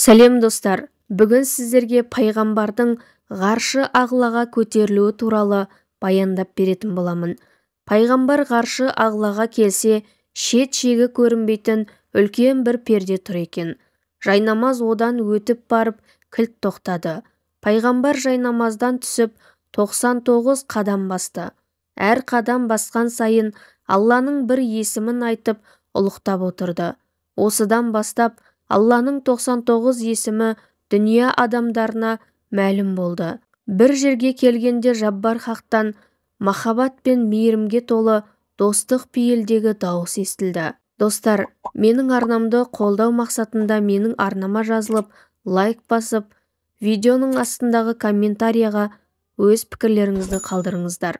Сәлем достар, бүгін сіздерге пайғамбардың ғаршы ағлаға көтерілуі туралы баяндап беретін боламын. Пайғамбар ғаршы ағлаға келсе, шет-шегі көрінбейтін үлкен бір перде тұр екен. Жайнамаз одан өтіп барып кілт тоқтады. Пайғамбар жайнамаздан түсіп 99 қадам басты. Әр қадам басқан сайын Алланың бір есімін айтып ұлықтап отырды. Осыдан бастап Алланың 99 есімі дүния адамдарына мәлім болды. Бір жерге келгенде Жаббар Хақтан махаббат пен мейірімге толы достық пейілдегі дауыс естілді. Достар, менің арнамды қолдау мақсатында менің арнама жазылып, лайк басып, видеоның астындағы комментарияға өз пікірлеріңізді қалдырыңыздар.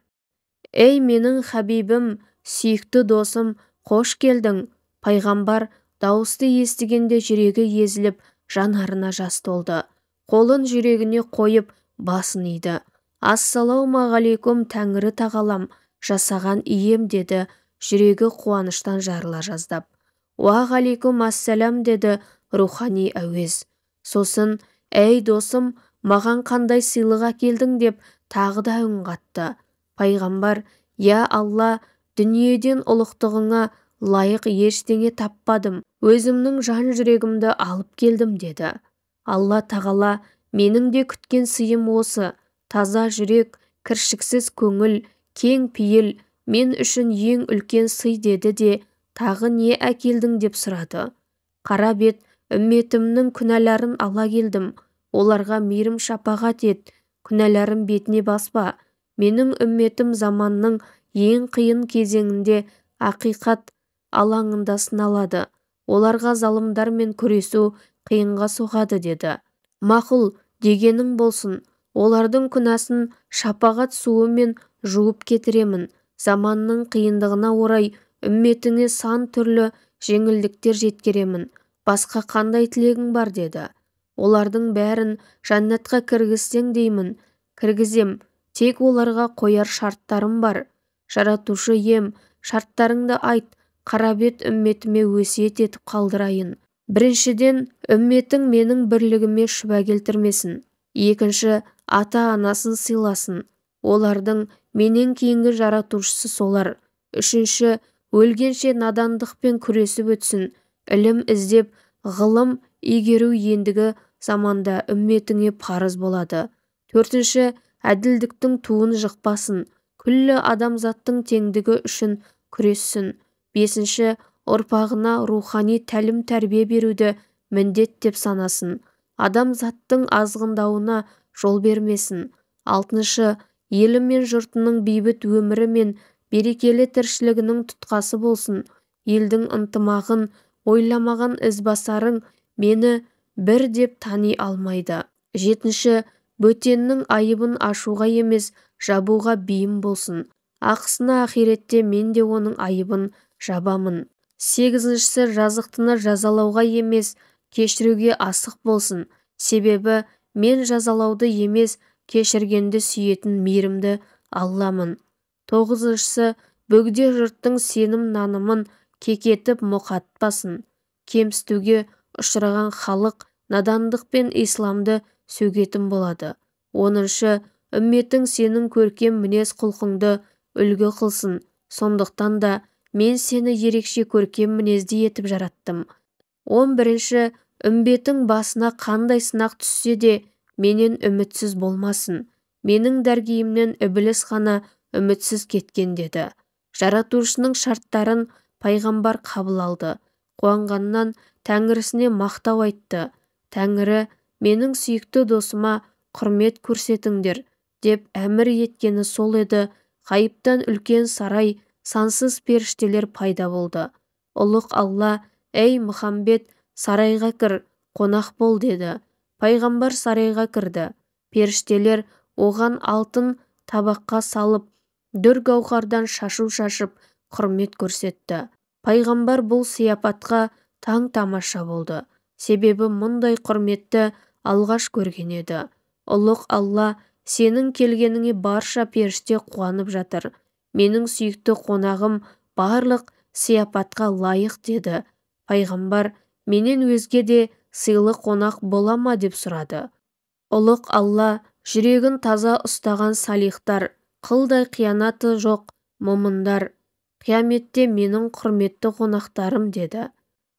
Ей менің хабибім, сүйікті досым, қош келдің. Пайғамбар дауысты естігенде жүрегі езіліп, жанарына жас толды. Қолын жүрегіне қойып, басын иді. Ассалаумағалейкум Тәңірі тағалам, жасаған ием деді, жүрегі қуаныштан жарыла жаздап. Уағалейкум ассалам деді рухани әуез. Сосын, әй досым, маған қандай сыйлық әкелдің деп тағы да үн қатты. Пайғамбар, я Алла, дүниеден ұлықтығыңа лайық ештеңе таппадым, өзімнің жан жүрегімді алып келдім деді. Алла тағала, менің де күткен сыйым осы, таза жүрек, кіршіксіз көңіл, кең пейіл, мен үшін ең үлкен сый деді де, тағы не әкелдің деп сұрады. Қара бет, үмметімнің күнәларын ала келдім, оларға мейірім шапағат ет, күнәларым бетіне баспа. Менің үмметім заманның ең қиын кезеңінде ақиқат алаңында сыналады. Оларға залымдармен күресу қиынға соғады деді. Мақұл, дегенің болсын, олардың күнәсін шапағат суымен жуып кетіремін. Заманның қиындығына орай үмметіңе сан түрлі жеңілдіктер жеткеремін. Басқа қандай тілегің бар деді. Олардың бәрін жәннатқа кіргізсең деймін. Кіргізем, тек оларға қояр шарттарым бар. Жаратушы ем, шарттарыңды айт, қарабет үмметіме өсиет етіп қалдырайын. Біріншіден, үмметің менің бірлігіме шүбә келтірмесін. Екінші, ата-анасын сыйласын. Олардың менен кейінгі жаратушысы солар. Үшінші, өлгенше надандықпен күресіп өтсін. Ілім іздеп, ғылым игеру ендігі заманда үмметіңе парыз болады. Төртінші, әділдіктің туын жықпасын. Күллі адамзаттың теңдігі үшін күрессін. Бесінші, ұрпағына рухани тәлім-тәрбие беруді міндет деп санасын. Адамзаттың азғындауына жол бермесін. Алтыншы, елі мен жұртының бейбіт өмірі мен берекелі тіршілігінің тұтқасы болсын. Елдің ынтымағын ойламаған ізбасарың мені бір деп тани алмайды. Жетінші, бөтеннің айыбын ашуға емес, жабуға бейім болсын. Ақысына ақиретте мен де оның айыбын жабамын. Сегізіншісі, жазықтыны жазалауға емес, кешіруге асық болсын. Себебі мен жазалауды емес, кешіргенді сүйетін мейірімді Алламын. Тоғызыншысы, бөгде жұрттың сенім нанымын кекетіп мұқатпасын. Кемсітуге ұшыраған халық надандық пен исламды сөгетін болады. Оныншы, үмметің сенің көркем мінез құлқыңды үлгі қылсын. Сондықтан да мен сені ерекше көркем мінезді етіп жараттым. 11-ші, үмбетің басына қандай сынақ түссе де менен үмітсіз болмасын. Менің дәргейімнен ібіліс қана үмітсіз кеткен деді. Жаратушының шарттарын пайғамбар қабыл алды. Қуанғаннан Тәңірісіне мақтау айтты. Тәңірі, менің сүйікті досыма құрмет көрсетіңдер деп әмір еткені сол еді. Ғайыптан үлкен сарай, сансыз періштелер пайда болды. Ұлық Алла, ей Мұхаммед, сарайға кір, қонақ бол деді. Пайғамбар сарайға кірді. Періштелер оған алтын табаққа салып, дүр гауһардан шашу шашып, құрмет көрсетті. Пайғамбар бұл сияпатқа таң тамаша болды. Себебі мұндай құрметті алғаш көрген еді. Ұлық Алла, сенің келгеніңе барша періште қуанып жатыр. Менің сүйікті қонағым барлық сияпатқа лайық деді. Пайғамбар, менен өзге де сыйлы қонақ бола ма деп сұрады. Ұлық Алла, жүрегін таза ұстаған салихтар, қылдай қиянаты жоқ момындар, қияметте менің құрметті қонақтарым деді.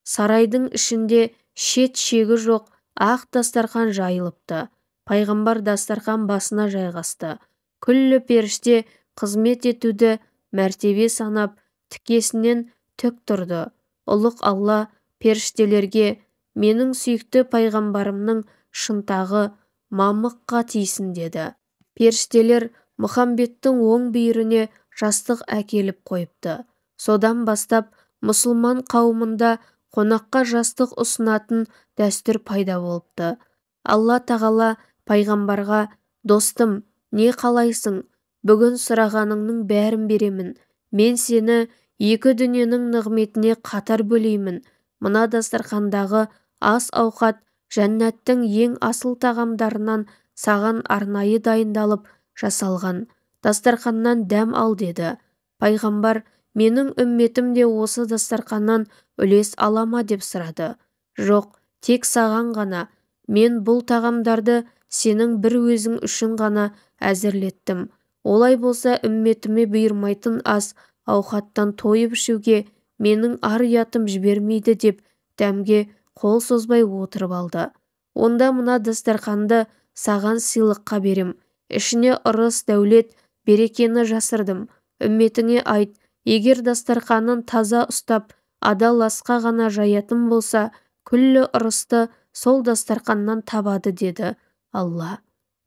Сарайдың ішінде шет-шегі жоқ ақ дастархан жайылыпты. Пайғамбар дастархан басына жайғасты. Күллі періште қызмет етуді мәртебе санап, тікесінен тік тұрды. Ұлық Алла періштелерге, менің сүйікті пайғамбарымның шынтағы мамыққа тисін деді. Періштелер Мұхамбеттің оң бүйіріне жастық әкеліп қойыпты. Содан бастап мұсылман қауымында қонаққа жастық ұсынатын дәстүр пайда болыпты. Алла тағала пайғамбарға: достым, не қалайсың? Бүгін сұрағаныңның бәрін беремін. Мен сені екі дүниенің нығметіне қатар бөлеймін. Мына дастархандағы ас-ауқат жәннаттың ең асыл тағамдарынан саған арнайы дайындалып жасалған. Дастарханнан дәм ал деді. Пайғамбар: менің үмметім де осы дастарханнан үлес ала ма деп сұрады. Жоқ, тек саған ғана. Мен бұл тағамдарды сенің бір өзің үшін ғана әзірлеттім. Олай болса үмметіме бұйырмайтын ас ауқаттан тойып ішуге менің ар-ұятым жібермейді деп дәмге қол созбай отырып алды. Онда мына дастарханды саған сыйлыққа берем. Ішіне ырыс, дәулет, берекені жасырдым. Үмметіңе айт, егер дастарханын таза ұстап, адал асқа ғана жаятын болса, күллі ырысты сол дастарханнан табады деді Алла.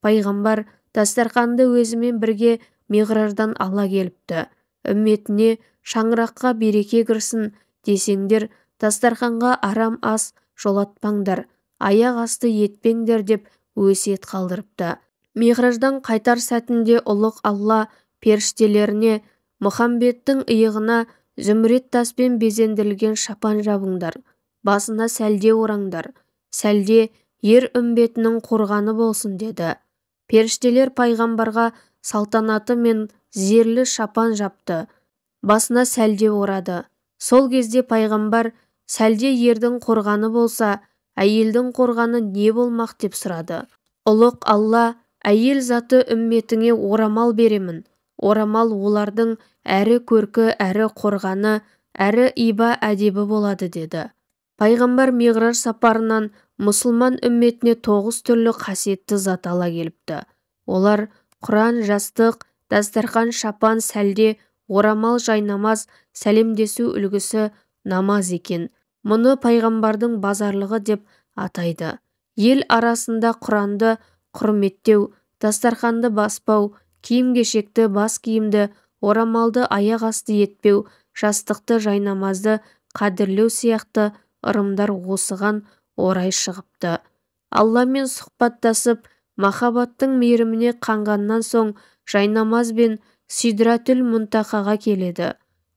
Пайғамбар дастарханды өзімен бірге миғраждан ала келіпті. Үмметіне шаңыраққа береке кірсін десеңдер, дастарханға арам ас жолатпаңдар, аяқ асты етпеңдер деп өсиет қалдырыпты. Миғраждан қайтар сәтінде ұлық Алла періштелеріне: Мұхамбеттің иығына зүмірет таспен безендірілген шапан жабыңдар, басына сәлде ораңдар. Сәлде ер үмбетінің қорғаны болсын деді. Періштелер пайғамбарға салтанаты мен зерлі шапан жапты, басына сәлде орады. Сол кезде пайғамбар: сәлде ердің қорғаны болса, әйелдің қорғаны не болмақ деп сұрады. Ұлық Алла: әйел заты үмметіңе орамал беремін. Орамал олардың әрі көркі, әрі қорғаны, әрі иба әдебі болады деді. Пайғамбар миғраж сапарынан мұсылман үмметіне 9 түрлі қасиетті зат ала келіпті. Олар Құран, жастық, дастархан, шапан, сәлде, орамал, жайнамаз, сәлемдесу үлгісі, намаз екен. Мұны пайғамбардың базарлығы деп атайды. Ел арасында Құранды құрметтеу, дастарханды баспау, киім-кешекті, бас киімді, орамалды аяқ асты етпеу, жастықты, жайнамазды қадірлеу сияқты ырымдар осыған орай шығыпты. Алламен сұхбаттасып, махаббаттың мейіріміне қанғаннан соң жайнамаз бен Сидратүл Мұнтахаға келеді.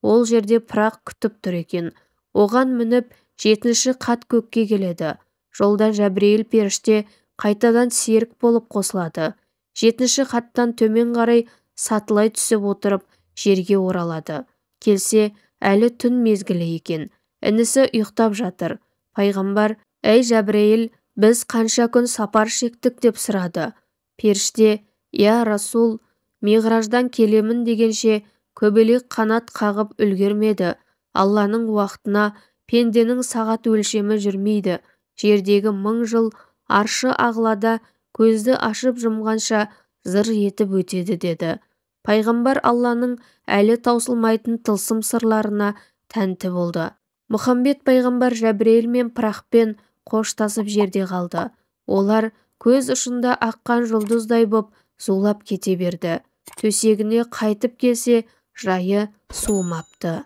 Ол жерде пырақ күтіп тұр екен. Оған мініп 7-ші қат көкке келеді. Жолда Жәбірейіл періште қайтадан серік болып қосылады. 7-ші қаттан төмен қарай сатылай түсіп отырып жерге оралады. Келсе, әлі түн мезгілі екен. Інісі ұйықтап жатыр. Пайғамбар: әй Жәбірейіл, біз қанша күн сапар шектік деп сұрады. Періште: я Расул, миғраждан келемін дегенше көбелек қанат қағып үлгермеді. Алланың уақытына пенденің сағат өлшемі жүрмейді. Жердегі 1000 жыл аршы ағлада көзді ашып жұмғанша зыр етіп өтеді деді. Пайғамбар Алланың әлі таусылмайтын тылсым сырларына тәнті болды. Мұхамбет пайғамбар Жәбірейіл мен пырақпен қоштасып жерде қалды. Олар көз ұшында аққан жұлдыздай боп зулап кете берді. Төсегіне қайтып келсе, жайы суымапты.